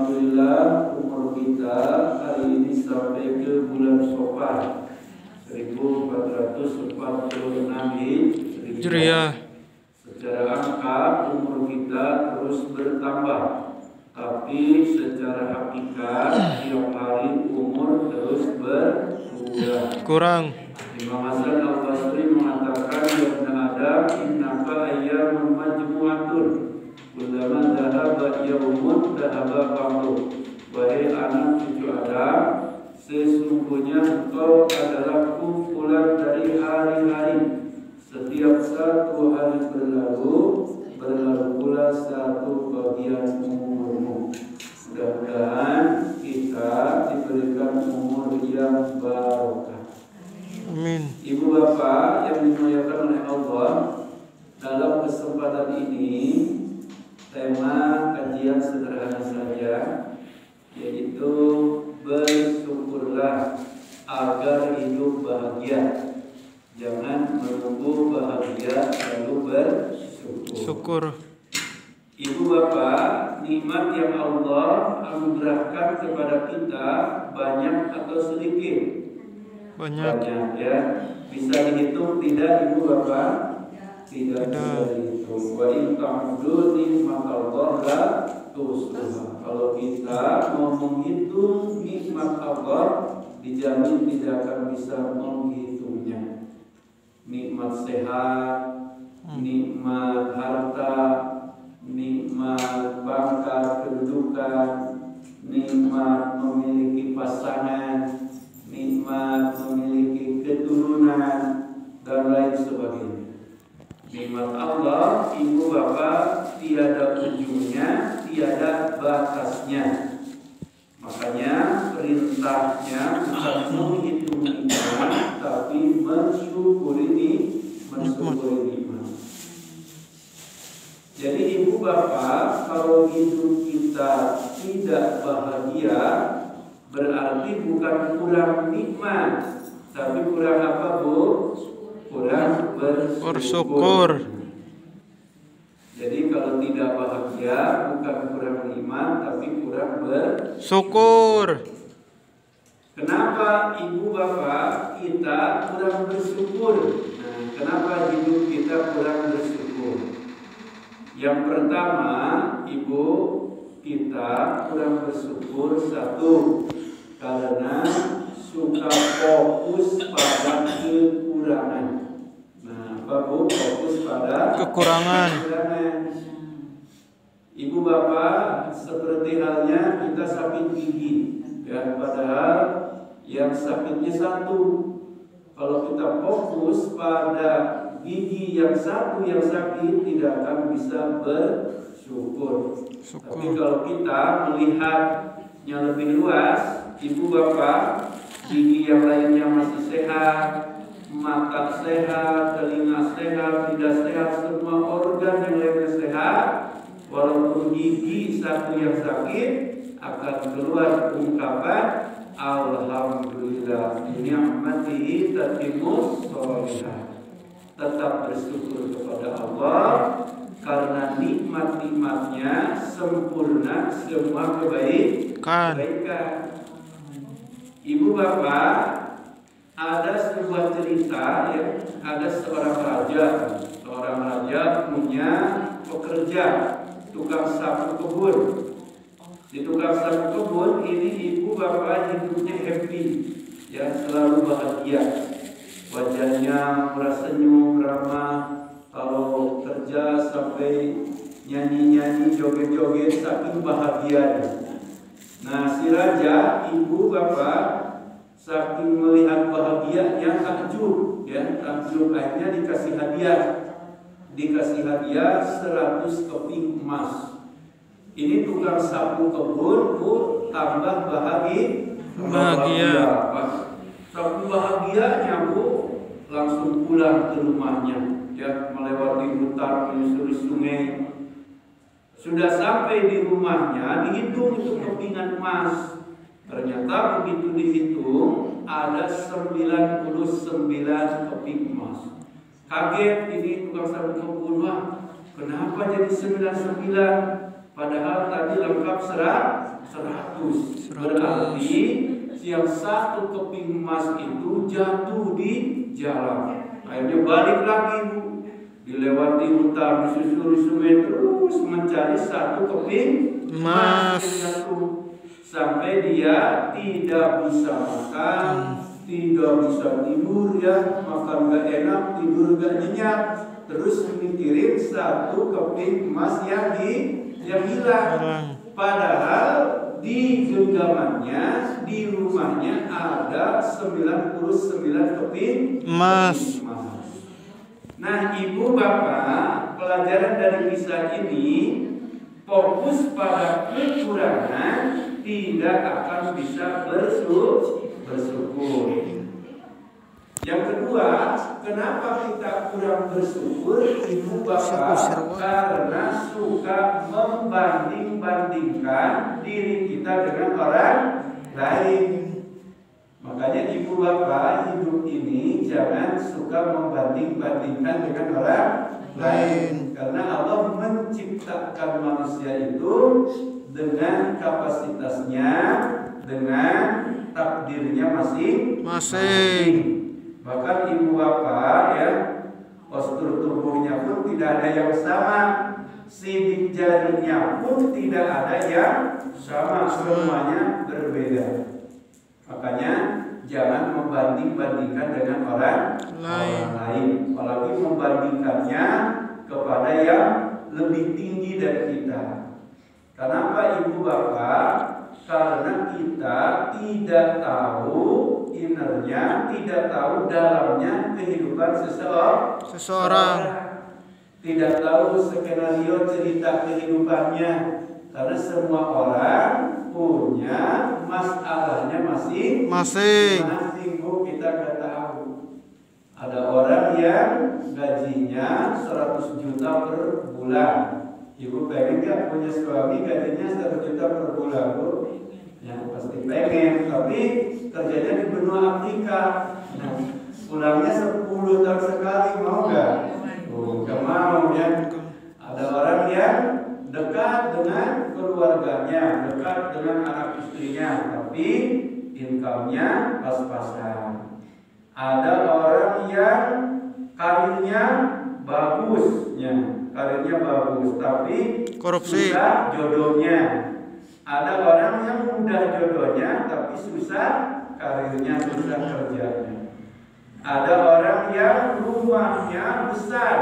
Alhamdulillah umur kita hari ini sampai ke bulan Safar 1446 Hijriah. Secara angka umur kita terus bertambah, tapi secara hakikat tiap hari umur terus berkurang. Imam Hasan Al-Basri mengatakan, ya ibn Adam, innaka ayyamun majmu'atun, kullama dhahaba yawmun dhahaba ba'du. Wahai anak cucu Adam, sesungguhnya engkau adalah kumpulan dari hari-hari. Setiap satu hari berlalu, berlalu pula satu bagian umurmu. Mudah-mudahan kita diberikan umur yang barokah. Amin. Ibu bapak yang dimuliakan oleh Allah, dalam kesempatan ini tema kajian sederhana saja, yaitu bersyukurlah agar hidup bahagia. Jangan menunggu bahagia lalu bersyukur. Ibu bapak, nikmat yang Allah anugerahkan kepada kita banyak atau sedikit? Banyak ya. Bisa dihitung tidak ibu bapak? Tidak bisa dihitung. Wa in ta'uddu nikmatallahi la tuhsuha. Kalau kita mau menghitung nikmat Allah, dijamin tidak akan bisa menghitungnya. Nikmat sehat, nikmat harta, nikmat pangkat kedudukan, nikmat memiliki pasangan, nikmat memiliki keturunan, dan lain sebagainya. Nikmat Allah, ibu bapak, tiada ujungnya, tiada batasnya. Makanya perintahnya bukan menghitung nikmat, tapi mensyukuri nikmat. Jadi ibu bapak, kalau hidup kita tidak bahagia, berarti bukan kurang nikmat, tapi kurang apa bu? Kurang bersyukur. Jadi kalau tidak bahagia bukan kurang nikmat, tapi kurang bersyukur. Kenapa ibu bapak kita kurang bersyukur? Nah, kenapa hidup kita kurang bersyukur? Yang pertama, ibu kita kurang bersyukur satu, karena suka fokus pada kekurangan. Nah, apa bu? Fokus pada kekurangan. Ibu bapak, seperti halnya kita sakit gigi, ya, padahal yang sakitnya satu. Kalau kita fokus pada gigi yang satu yang sakit, tidak akan bisa bersyukur. Tapi kalau kita melihatnya lebih luas, ibu bapak, gigi yang lainnya masih sehat, mata sehat, telinga sehat, lidah sehat, semua organ yang lainnya sehat. Walaupun gigi satu yang sakit, akan keluar ungkapan alhamdulillah ni'matihi tatimmus sholihah. Tetap bersyukur kepada Allah karena nikmat-nikmatnya sempurna semua kebaikan. Ibu bapak, ada sebuah cerita ya, ada seorang raja punya pekerja tukang sapu kebun. Di tukang sapu kebun ini ibu bapak hidupnya happy, ya, selalu bahagia. Wajahnya senyum ramah, kalau kerja sampai nyanyi-nyanyi, joget-joget, saking bahagianya. Nah, si raja, ibu bapak, saking melihat bahagianya takjub, ya, takjub. Akhirnya dikasih hadiah 100 keping emas. Ini tukang sapu kebun tambah bahagia. Saking bahagianya bu, langsung pulang ke rumahnya, ya, melewati hutan, menyusuri sungai. Sudah sampai di rumahnya, dihitung itu kepingan emas. Ternyata begitu dihitung ada 99 keping emas. Kaget ini tukang sapu kebun, wah, kenapa jadi 99? Padahal tadi lengkap 100. Berarti yang satu keping emas itu jatuh di jalan. Akhirnya balik lagi Bu, dilewati hutan, disusuri sungai, terus mencari satu keping emas yang jatuh. Sampai dia tidak bisa makan, tidak bisa tidur ya, makan gak enak, tidur gak nyenyak, terus mikirin satu keping emas yang hilang. Padahal di genggamannya, di rumahnya ada 99 keping emas. Nah, ibu bapak, pelajaran dari kisah ini, fokus pada kekurangan tidak akan bisa bersyukur. Yang kedua, kenapa kita kurang bersyukur, ibu bapak? Karena suka membanding-bandingkan diri kita dengan orang lain. Makanya ibu bapak hidup ini jangan suka membanding-bandingkan dengan orang lain. Karena Allah menciptakan manusia itu dengan kapasitasnya, dengan takdirnya masing-masing. Bahkan ibu bapak ya, postur tubuhnya pun tidak ada yang sama, sidik jarinya pun tidak ada yang sama, semuanya berbeda. Makanya jangan membanding-bandingkan dengan orang lain, apalagi membandingkannya kepada yang lebih tinggi dari kita. Kenapa ibu bapak? Karena kita tidak tahu innernya, tidak tahu dalamnya kehidupan seseorang. Tidak tahu skenario cerita kehidupannya. Karena semua orang punya masalahnya masing-masing. Bu, kita nggak tahu. Ada orang yang gajinya 100 juta per bulan. Ibu pengen nggak punya suami gajinya 100 juta per bulan, Bu? Ya pasti pengen, tapi kerjanya di benua Afrika. Nah, pulangnya 10 tahun sekali, mau nggak? Nggak mau ya. Ada orang yang dekat dengan keluarganya, dekat dengan anak istrinya, tapi income-nya pas-pasan. Ada orang yang karirnya bagus, ya, karirnya bagus, tapi korupsi, susah jodohnya. Ada orang yang mudah jodohnya, tapi susah karirnya, susah kerjanya. Ada orang yang rumahnya besar,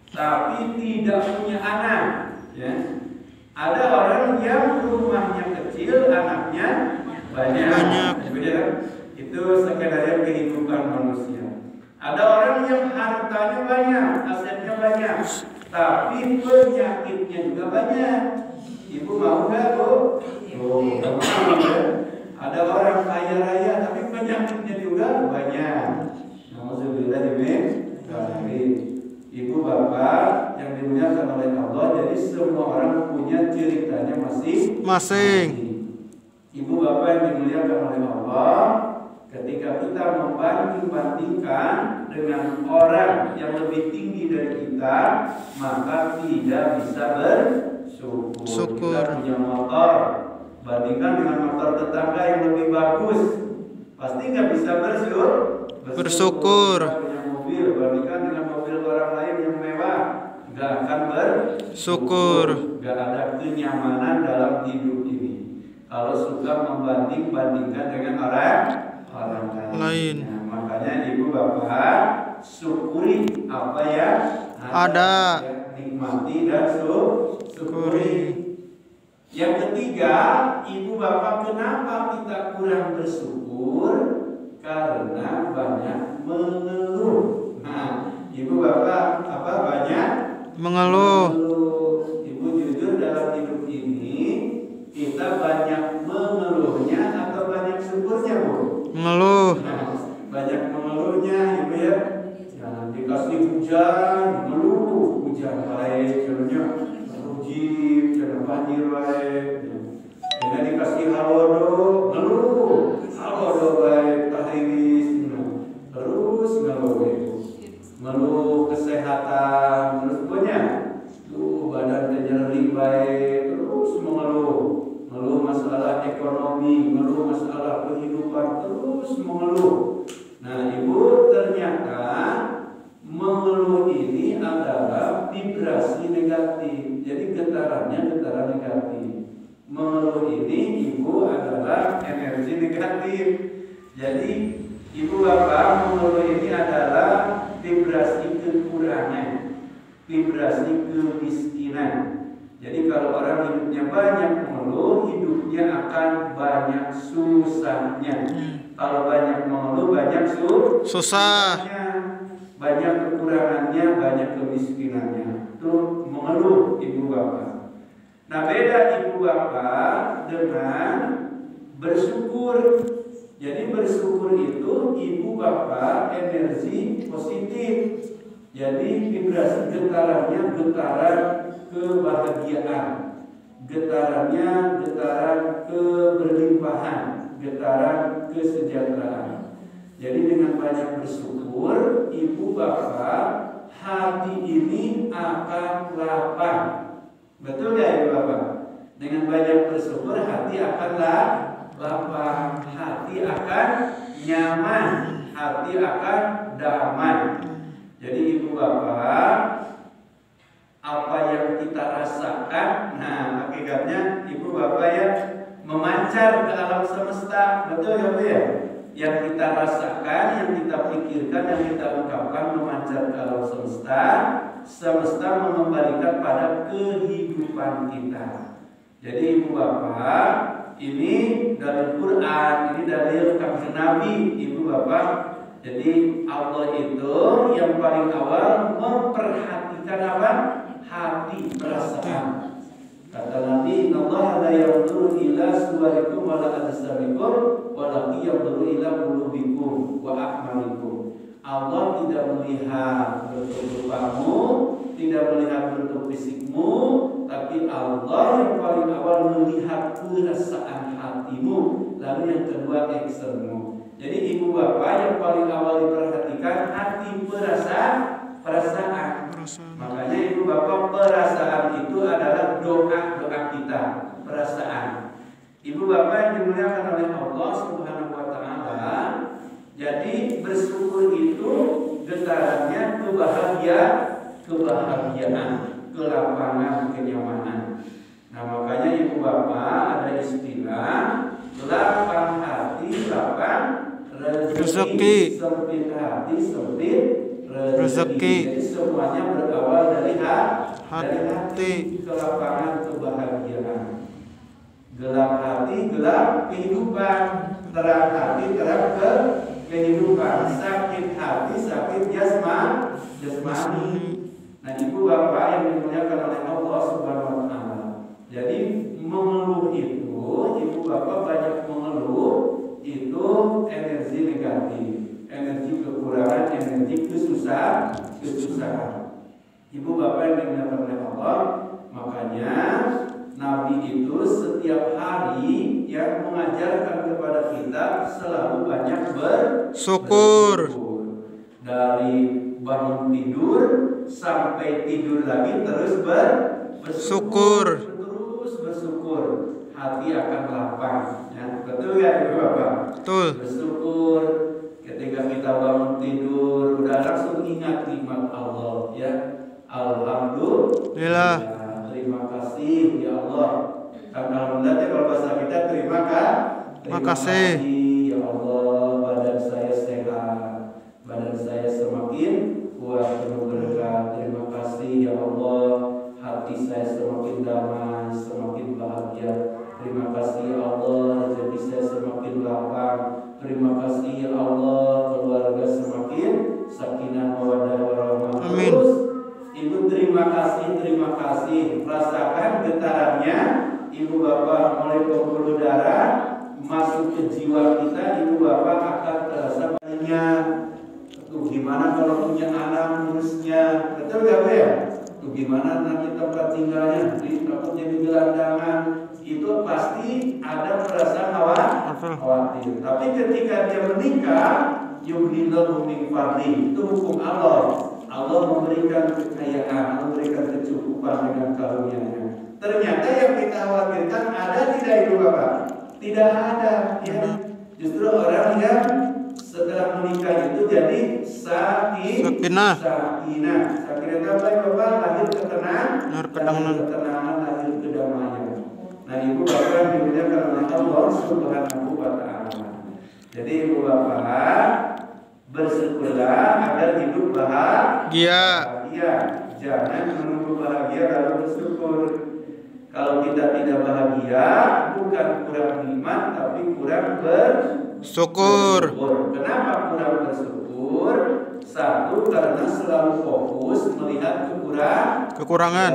tapi tidak punya anak. Ya. Ada orang yang rumahnya kecil, anaknya banyak. Ya. Itu skenario kehidupan manusia. Ada orang yang hartanya banyak, asetnya banyak, tapi penyakitnya juga banyak. Ibu mau nggak, Bu? Nggak mau ya. Ada orang kaya raya, tapi penyakitnya juga banyak. Alhamdulillah dimin. Ibu bapak yang dimuliakan oleh Allah, jadi semua orang punya ceritanya masing-masing. Ibu bapak yang dimuliakan oleh Allah, ketika kita membanding-bandingkan dengan orang yang lebih tinggi dari kita, maka tidak bisa bersyukur. Kita punya motor, bandingkan dengan motor tetangga yang lebih bagus, pasti nggak bisa bersyukur. Kita punya mobil, bandingkan dengan mobil orang lain yang mewah, nggak akan bersyukur. Nggak ada kenyamanan dalam hidup ini kalau suka membanding-bandingkan dengan orang lain. Nah, makanya ibu bapak syukuri apa yang ada, nikmati dan syukuri. Yang ketiga, ibu bapak, kenapa kita kurang bersyukur? Karena banyak mengeluh. Nah, ibu bapak apa banyak mengeluh? Ibu jujur, dalam hidup ini kita banyak mengeluhnya atau banyak syukurnya, Bu? Mengeluh. Nah, banyak mengeluhnya, ibu ya. Jangan dikasih hujan, mengeluh. Hujan baik, contohnya rujib, jangan banjir baik. Jangan dikasih halodo, mengeluh. Halodo baik, tahriwis, terus mengeluh ibu. Mengeluh kesehatan, terus punya. Badan nyeri baik. ekonomi, ngeluh masalah kehidupan, terus mengeluh. Nah, ibu, ternyata mengeluh ini adalah vibrasi negatif. Jadi getarannya getaran negatif. Mengeluh ini ibu adalah energi negatif. Jadi ibu bapak, mengeluh ini adalah vibrasi kekurangan, vibrasi kemiskinan. Jadi kalau orang hidupnya banyak mengeluh, hidupnya akan banyak susahnya. Kalau banyak mengeluh, banyak susahnya, banyak kekurangannya, banyak kemiskinannya. Itu mengeluh ibu bapak. Nah, beda ibu bapak dengan bersyukur. Jadi bersyukur itu ibu bapak energi positif. Jadi vibrasi getarannya getaran kebahagiaan, getarannya getaran keberlimpahan, getaran kesejahteraan. Jadi dengan banyak bersyukur, ibu bapak, hati ini akan lapang. Betul ya ibu bapak? Dengan banyak bersyukur, hati akan lapang, hati akan nyaman, hati akan damai. Jadi ibu bapak, apa yang kita rasakan, nah hakikatnya ibu bapak ya memancar ke alam semesta. Betul ya bu ya? Yang kita rasakan, yang kita pikirkan, yang kita ungkapkan memancar ke alam semesta. Semesta mengembalikan pada kehidupan kita. Jadi ibu bapak, ini dari Quran, ini dari Kanjeng Nabi ibu bapak. Jadi Allah itu yang paling awal memperhatikan apa? Hati, perasaan. Kata Nabi, Allah la yanzuru ila suwarikum wa la ajsamikum walakin yanzuru ila qulubikum wa a'malikum. Allah tidak melihat bentuk rupamu, tidak melihat bentuk fisikmu, tapi Allah yang paling awal melihat perasaan hatimu, lalu yang kedua actionmu. Jadi ibu bapak yang paling awal diperhatikan hati, perasaan. Makanya ibu bapak, perasaan itu adalah doa kita, perasaan. Ibu bapak yang dimuliakan oleh Allah Subhanahu wa taala, jadi bersyukur itu getarannya kebahagiaan, kelapangan, kenyamanan. Nah, makanya ibu bapak ada istilah lapang hati, lapang rezeki, sempit hati, sempit rezeki. Jadi semuanya berawal dari hati, kelapangan, kebahagiaan. Gelap hati, gelap kehidupan. Terang hati, terang kehidupan. Sakit hati, sakit jasmani. Nah, ibu bapak yang dimuliakan oleh Allah Subhanahu wa taala. Jadi mengeluh itu, ibu bapak banyak mengeluh itu energi negatif, energi kekurangan, energi kesusahan. Ibu bapak yang dimuliakan oleh Allah, makanya Nabi itu setiap hari yang mengajarkan kepada kita selalu banyak bersyukur. Dari bangun tidur sampai tidur lagi terus bersyukur. Terus bersyukur, hati akan lapang. Ya, betul ya ibu bapak? Betul. Bersyukur ketika kita bangun tidur udah langsung ingat nikmat Allah ya. Alhamdulillah. Terima kasih ya Allah. Alhamdulillah kalau bahasa kita terima kasih ya Allah, badan saya sehat, badan saya semakin kuat penuh berkah. Terima kasih ya Allah, hati saya semakin damai, semakin bahagia. Terima kasih ya Allah, rezeki saya semakin lapang. Terima kasih ya Allah, keluarga semakin sakinah mawaddah warahmah. Amin. Ibu terima kasih. Rasakan getarannya ibu bapak mulai pembuluh darah masuk ke jiwa kita. Ibu bapak akan terasa bayinya. Tuh gimana kalau punya anak ngurusnya, betul gak Bu ya? Tuh gimana nanti tempat tinggalnya, takut jadi gelandangan. Itu pasti ada perasaan khawatir. Tapi ketika dia menikah, yughnillahu min fadli, itu hukum Allah. Allah memberikan kekayaan, memberikan kecukupan dengan karunia-Nya. Ternyata yang kita khawatirkan ada tidak ibu bapak? tidak ada ya. Justru orang yang setelah menikah itu jadi sakinah. Sakinah itu apa ya Bapak? Lahir ketenangan, lahir kedamaian. Nah ibu bapak dimuliakan oleh Allah Subhanahu wa Ta'ala. Jadi ibu bapak bersyukurlah agar hidup bahagia. Jangan menunggu bahagia lalu bersyukur. Kalau kita tidak bahagia, bukan kurang nikmat, tapi kurang bersyukur. Kenapa kurang bersyukur? Satu, karena selalu fokus melihat kekurangan.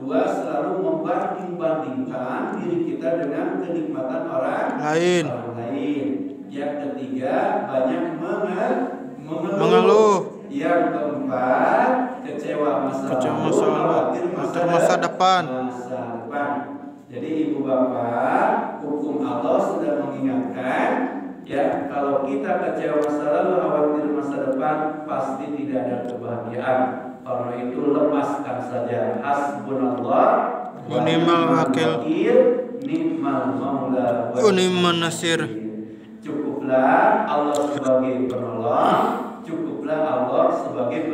Dua, selalu membanding-bandingkan diri kita dengan kenikmatan orang lain. Yang ketiga, banyak mengeluh. Yang keempat, kecewa masa depan. Jadi ibu bapak, hukum Allah sudah mengingatkan ya, kalau kita kecewa masa lalu, khawatir masa depan, pasti tidak ada kebahagiaan. Karena itu lepaskan saja. Hasbunallah wa ni'mal wakil, ni'mal maula wa ni'man nasir. Cukuplah Allah sebagai penolong, cukuplah Allah sebagai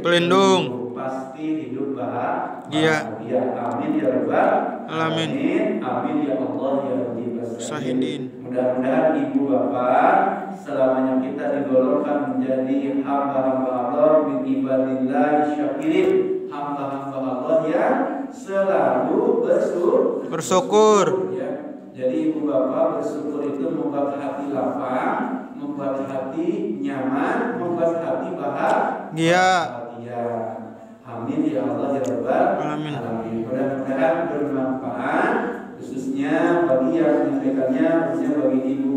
pelindung. Pasti hidup bahagia. Amin ya rabbal alamin. Amin ya Allah ya rabbal syahidin. Mudah-mudahan ibu bapak selamanya kita digolongkan menjadi hamba-hamba Allah min ibadillah syakirin, hamba-hamba Allah yang selalu bersyukur ya. Jadi ibu bapak bersyukur itu membuat hati lapang, membuat hati nyaman, membuat hati bahagia. Amin ya Allah ya rabbal alamin. Mudah-mudahan bermanfaat, khususnya bagi yang menyampaikannya, khususnya bagi ibu